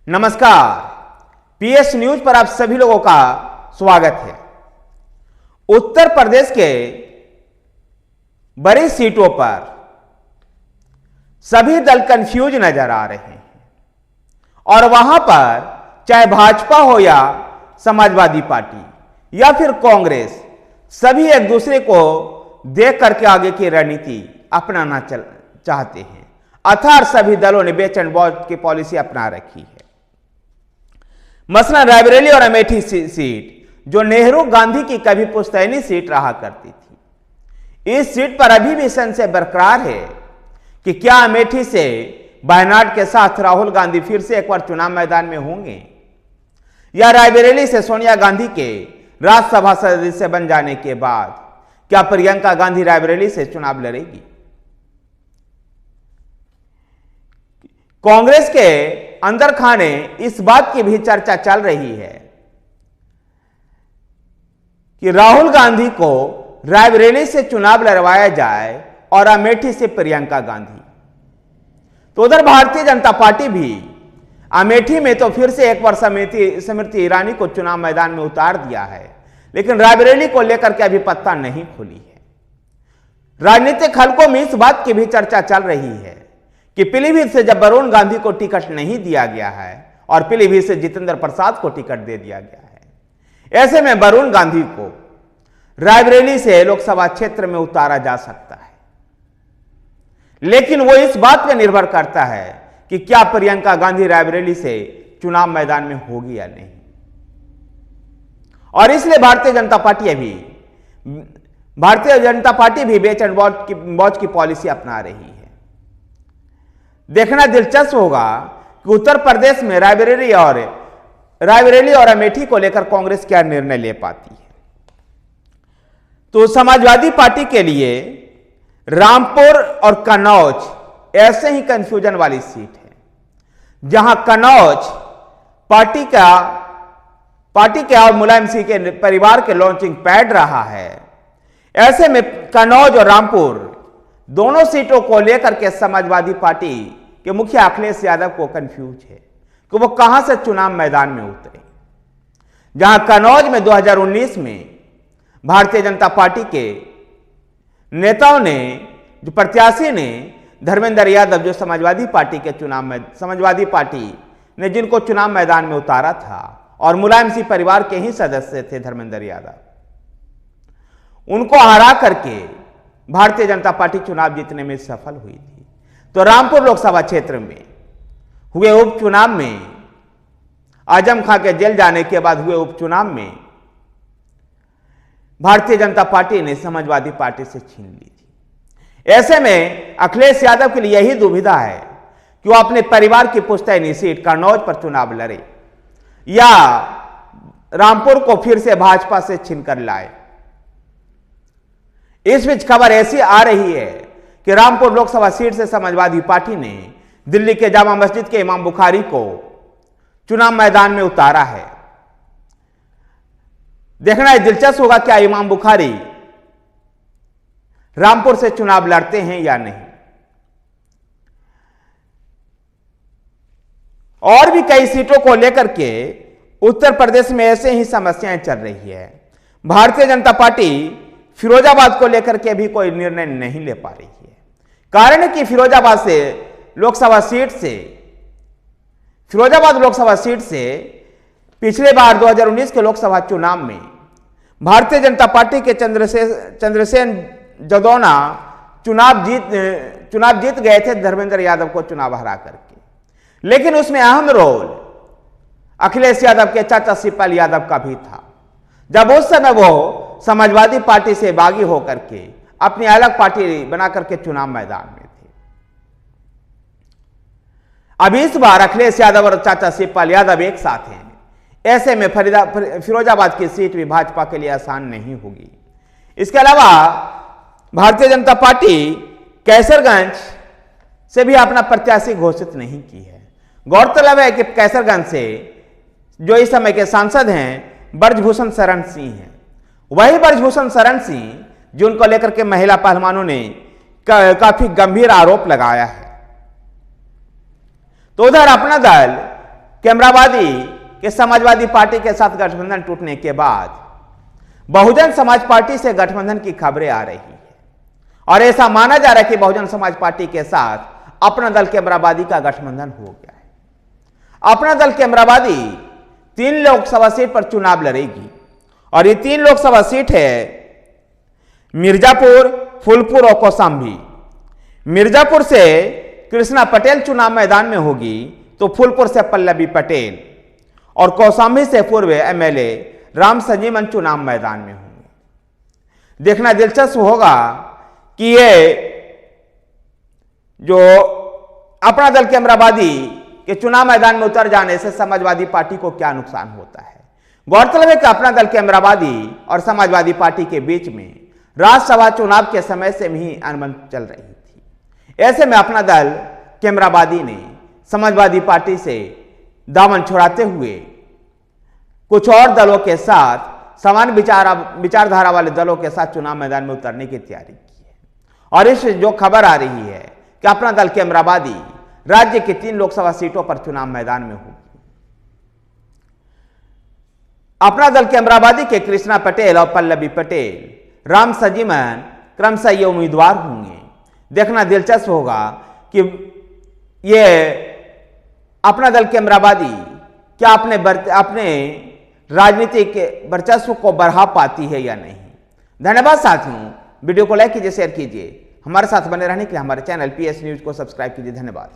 नमस्कार, PS news पर आप सभी लोगों का स्वागत है। उत्तर प्रदेश के बड़ी सीटों पर सभी दल कंफ्यूज नजर आ रहे हैं और वहां पर चाहे भाजपा हो या समाजवादी पार्टी या फिर कांग्रेस, सभी एक दूसरे को देख करके आगे की रणनीति अपनाना चाहते हैं। अर्थात सभी दलों ने वेट एंड वॉच की पॉलिसी अपना रखी है। मसलन रायबरेली और अमेठी सीट जो नेहरू गांधी की कभी पुश्तैनी सीट रहा करती थी, इस सीट पर अभी भी संशय बरकरार है कि क्या अमेठी से वायनाड के साथ राहुल गांधी फिर से एक बार चुनाव मैदान में होंगे या रायबरेली से सोनिया गांधी के राज्यसभा सदस्य बन जाने के बाद क्या प्रियंका गांधी रायबरेली से चुनाव लड़ेगी। कांग्रेस के अंदर खाने इस बात की भी चर्चा चल रही है कि राहुल गांधी को रायबरेली से चुनाव लड़वाया जाए और अमेठी से प्रियंका गांधी। तो उधर भारतीय जनता पार्टी भी अमेठी में तो फिर से एक बार स्मृति ईरानी को चुनाव मैदान में उतार दिया है, लेकिन रायबरेली को लेकर के अभी पत्ता नहीं खुली है। राजनीतिक हलकों में इस बात की भी चर्चा चल रही है कि पीलीभीत से जब वरुण गांधी को टिकट नहीं दिया गया है और पीलीभीत से जितेंद्र प्रसाद को टिकट दे दिया गया है, ऐसे में वरुण गांधी को रायबरेली से लोकसभा क्षेत्र में उतारा जा सकता है। लेकिन वो इस बात पर निर्भर करता है कि क्या प्रियंका गांधी रायबरेली से चुनाव मैदान में होगी या नहीं। और इसलिए भारतीय जनता पार्टी भी वेट एंड वॉच की पॉलिसी अपना रही है। देखना दिलचस्प होगा कि उत्तर प्रदेश में रायबरेली और अमेठी को लेकर कांग्रेस क्या निर्णय ले पाती है। तो समाजवादी पार्टी के लिए रामपुर और कन्नौज ऐसे ही कंफ्यूजन वाली सीट है, जहां कन्नौज पार्टी के और मुलायम सिंह के परिवार के लॉन्चिंग पैड रहा है। ऐसे में कन्नौज और रामपुर दोनों सीटों को लेकर के समाजवादी पार्टी के मुखिया अखिलेश यादव को कंफ्यूज है कि वो कहां से चुनाव मैदान में उतरे। जहां कन्नौज में 2019 में भारतीय जनता पार्टी के नेताओं ने, जो प्रत्याशी ने, धर्मेंद्र यादव, जो समाजवादी पार्टी ने जिनको चुनाव मैदान में उतारा था और मुलायम सिंह परिवार के ही सदस्य थे धर्मेंद्र यादव, उनको हरा करके भारतीय जनता पार्टी चुनाव जीतने में सफल हुई थी। तो रामपुर लोकसभा क्षेत्र में हुए उपचुनाव में, आजम खां के जेल जाने के बाद हुए उपचुनाव में भारतीय जनता पार्टी ने समाजवादी पार्टी से छीन ली थी। ऐसे में अखिलेश यादव के लिए यही दुविधा है कि वो अपने परिवार की पुश्तैनी सीट कन्नौज पर चुनाव लड़े या रामपुर को फिर से भाजपा से छीनकर लाए। इस बीच खबर ऐसी आ रही है कि रामपुर लोकसभा सीट से समाजवादी पार्टी ने दिल्ली के जामा मस्जिद के इमाम बुखारी को चुनाव मैदान में उतारा है। देखना दिलचस्प होगा क्या इमाम बुखारी रामपुर से चुनाव लड़ते हैं या नहीं। और भी कई सीटों को लेकर के उत्तर प्रदेश में ऐसे ही समस्याएं चल रही है। भारतीय जनता पार्टी फिरोजाबाद को लेकर के भी कोई निर्णय नहीं ले पा रही है। कारण है कि फिरोजाबाद लोकसभा सीट से पिछले बार 2019 के लोकसभा चुनाव में भारतीय जनता पार्टी के चंद्रसेन जदौना चुनाव जीत गए थे धर्मेंद्र यादव को चुनाव हरा करके। लेकिन उसमें अहम रोल अखिलेश यादव के चाचा शिवपाल यादव का भी था, जब उस समय वो समाजवादी पार्टी से बागी होकर के अपनी अलग पार्टी बना करके चुनाव मैदान में थे। अब इस बार अखिलेश यादव और चाचा शिवपाल यादव एक साथ हैं। ऐसे में फिरोजाबाद की सीट भी भाजपा के लिए आसान नहीं होगी। इसके अलावा भारतीय जनता पार्टी कैसरगंज से भी अपना प्रत्याशी घोषित नहीं की है। गौरतलब है कि कैसरगंज से जो इस समय के सांसद हैं ब्रजभूषण शरण सिंह हैं, वही ब्रजभूषण शरण सिंह जिनको लेकर के महिला पहलवानों ने काफी गंभीर आरोप लगाया है। तो उधर अपना दल कैमराबादी के समाजवादी पार्टी के साथ गठबंधन टूटने के बाद बहुजन समाज पार्टी से गठबंधन की खबरें आ रही है और ऐसा माना जा रहा है कि बहुजन समाज पार्टी के साथ अपना दल कैमराबादी का गठबंधन हो गया है। अपना दल कैमराबादी 3 लोकसभा सीट पर चुनाव लड़ेगी और ये 3 लोकसभा सीट है मिर्जापुर, फूलपुर और कौशाम्बी। मिर्जापुर से कृष्णा पटेल चुनाव मैदान में होगी तो फूलपुर से पल्लवी पटेल और कौशाम्बी से पूर्व एमएलए राम संजीवन चुनाव मैदान में होंगे। देखना दिलचस्प होगा कि ये जो अपना दल कैमराबादी के चुनाव मैदान में उतर जाने से समाजवादी पार्टी को क्या नुकसान होता है। गौरतलब है कि अपना दल कैमराबादी और समाजवादी पार्टी के बीच में राज्यसभा चुनाव के समय से ही अनबन चल रही थी। ऐसे में अपना दल कैमराबादी ने समाजवादी पार्टी से दामन छुड़ाते हुए कुछ और दलों के साथ समान विचारधारा वाले दलों के साथ चुनाव मैदान में उतरने की तैयारी की है। और इस जो खबर आ रही है कि अपना दल कैमराबादी राज्य की 3 लोकसभा सीटों पर चुनाव मैदान में होगी। अपना दल कैमराबादी के कृष्णा पटेल और पल्लवी पटेल राम संजीवन क्रमशः ये उम्मीदवार होंगे। देखना दिलचस्प होगा कि ये अपना दल कैमराबादी क्या अपने राजनीतिक वर्चस्व को बढ़ा पाती है या नहीं। धन्यवाद साथियों, वीडियो को लाइक कीजिए, शेयर कीजिए, हमारे साथ बने रहने के लिए हमारे चैनल PS न्यूज को सब्सक्राइब कीजिए। धन्यवाद।